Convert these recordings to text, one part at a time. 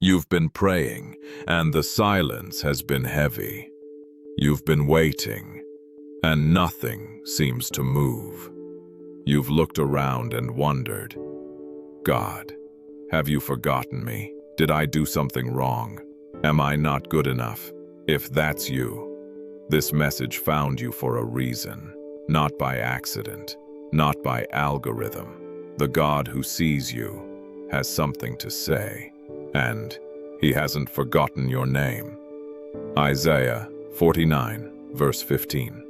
You've been praying, and the silence has been heavy. You've been waiting, and nothing seems to move. You've looked around and wondered, God, have you forgotten me? Did I do something wrong? Am I not good enough? If that's you, this message found you for a reason, not by accident, not by algorithm. The God who sees you has something to say, and he hasn't forgotten your name. Isaiah 49, verse 15.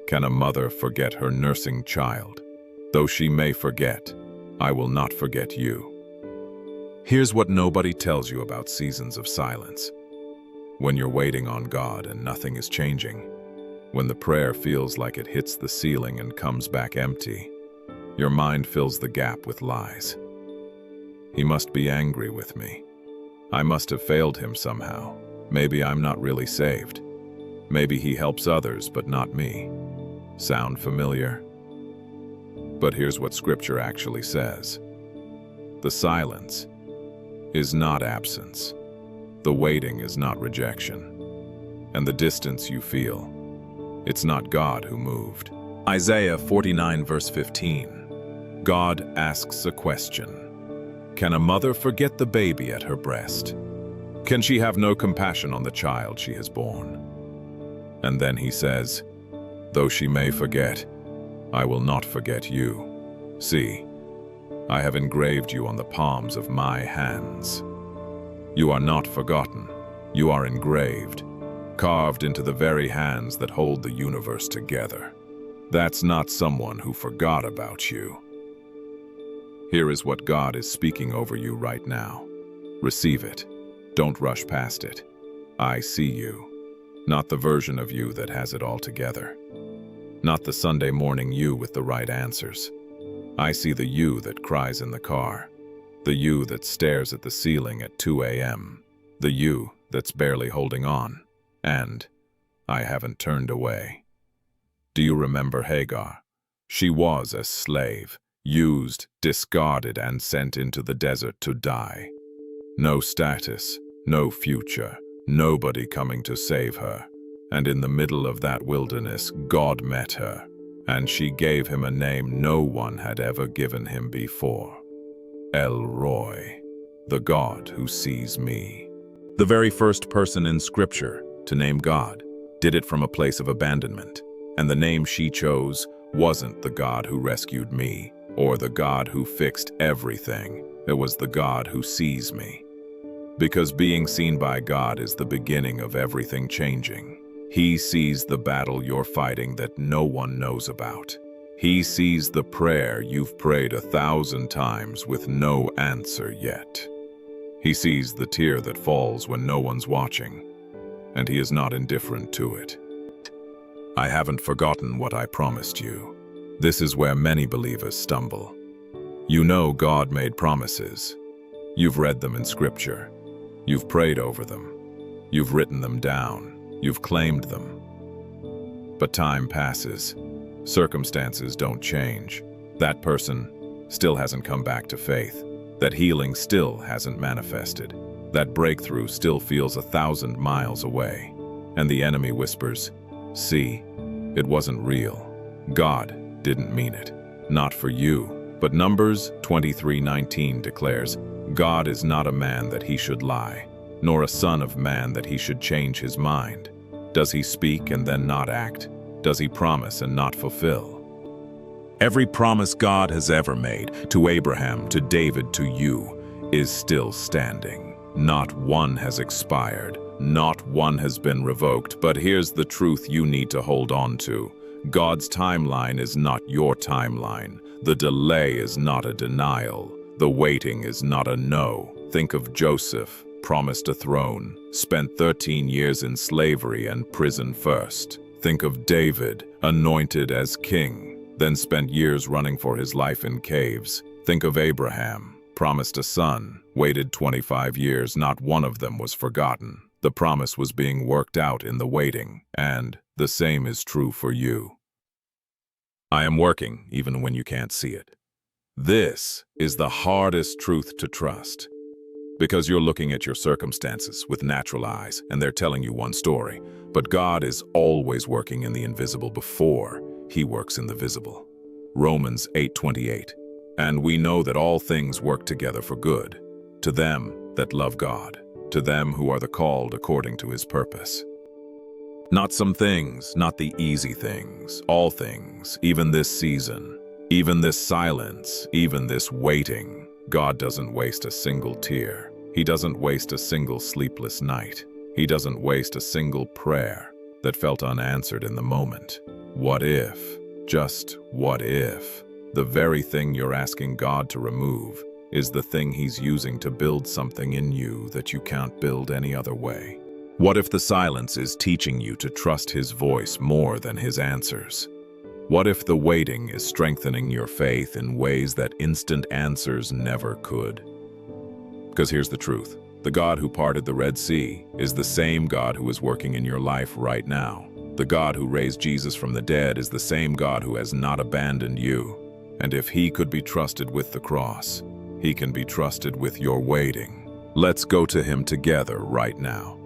Can a mother forget her nursing child? Though she may forget, I will not forget you. Here's what nobody tells you about seasons of silence. When you're waiting on God and nothing is changing, when the prayer feels like it hits the ceiling and comes back empty, your mind fills the gap with lies. He must be angry with me. I must have failed him somehow. Maybe I'm not really saved. Maybe he helps others, but not me. Sound familiar? But here's what Scripture actually says. The silence is not absence. The waiting is not rejection. And the distance you feel, it's not God who moved. Isaiah 49, verse 15. God asks a question. Can a mother forget the baby at her breast? Can she have no compassion on the child she has born? And then he says, though she may forget, I will not forget you. See, I have engraved you on the palms of my hands. You are not forgotten. You are engraved, carved into the very hands that hold the universe together. That's not someone who forgot about you. Here is what God is speaking over you right now. Receive it. Don't rush past it. I see you, not the version of you that has it all together. Not the Sunday morning you with the right answers. I see the you that cries in the car, the you that stares at the ceiling at 2 a.m., the you that's barely holding on, and I haven't turned away. Do you remember Hagar? She was a slave, used, discarded, and sent into the desert to die. No status, no future, nobody coming to save her. And in the middle of that wilderness, God met her, and she gave him a name no one had ever given him before. El Roy, the God who sees me. The very first person in Scripture to name God did it from a place of abandonment, and the name she chose wasn't the God who rescued me, or the God who fixed everything. It was the God who sees me. Because being seen by God is the beginning of everything changing. He sees the battle you're fighting that no one knows about. He sees the prayer you've prayed 1,000 times with no answer yet. He sees the tear that falls when no one's watching, and he is not indifferent to it. I haven't forgotten what I promised you. This is where many believers stumble. You know God made promises. You've read them in Scripture. You've prayed over them. You've written them down. You've claimed them. But time passes. Circumstances don't change. That person still hasn't come back to faith. That healing still hasn't manifested. That breakthrough still feels 1,000 miles away. And the enemy whispers, see, it wasn't real. God didn't mean it. Not for you. But Numbers 23:19 declares, God is not a man that he should lie, nor a son of man that he should change his mind. Does he speak and then not act? Does he promise and not fulfill? Every promise God has ever made, to Abraham, to David, to you, is still standing. Not one has expired. Not one has been revoked. But here's the truth you need to hold on to. God's timeline is not your timeline. The delay is not a denial. The waiting is not a no. Think of Joseph, promised a throne, spent 13 years in slavery and prison first. Think of David, anointed as king, then spent years running for his life in caves. Think of Abraham, promised a son, waited 25 years, not one of them was forgotten. The promise was being worked out in the waiting, and the same is true for you. I am working even when you can't see it. This is the hardest truth to trust. Because you're looking at your circumstances with natural eyes and they're telling you one story. But God is always working in the invisible before He works in the visible. Romans 8:28. And we know that all things work together for good, to them that love God, to them who are the called according to His purpose. Not some things, not the easy things, all things, even this season, even this silence, even this waiting. God doesn't waste a single tear. He doesn't waste a single sleepless night. He doesn't waste a single prayer that felt unanswered in the moment. What if, just what if, the very thing you're asking God to remove is the thing He's using to build something in you that you can't build any other way? What if the silence is teaching you to trust His voice more than His answers? What if the waiting is strengthening your faith in ways that instant answers never could? Because here's the truth. The God who parted the Red Sea is the same God who is working in your life right now. The God who raised Jesus from the dead is the same God who has not abandoned you. And if He could be trusted with the cross, He can be trusted with your waiting. Let's go to Him together right now.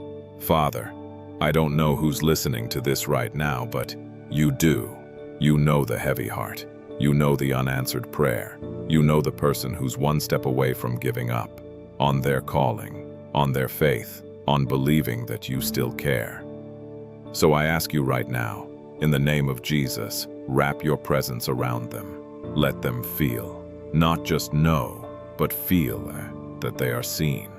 Father, I don't know who's listening to this right now, but You do. You know the heavy heart. You know the unanswered prayer. You know the person who's one step away from giving up on their calling, on their faith, on believing that You still care. So I ask you right now, in the name of Jesus, wrap Your presence around them. Let them feel, not just know, but feel that they are seen,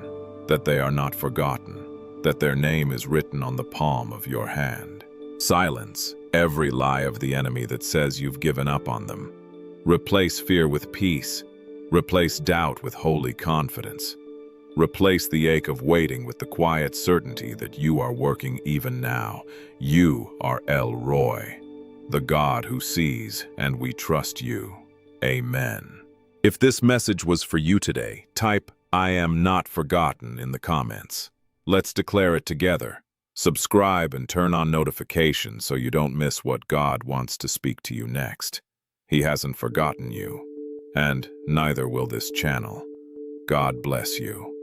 that they are not forgotten, that their name is written on the palm of Your hand. Silence every lie of the enemy that says you've given up on them. Replace fear with peace. Replace doubt with holy confidence. Replace the ache of waiting with the quiet certainty that You are working even now. You are El Roy, the God who sees, and we trust You. Amen. If this message was for you today, type "I am not forgotten" in the comments. Let's declare it together. Subscribe and turn on notifications so you don't miss what God wants to speak to you next. He hasn't forgotten you, and neither will this channel. God bless you.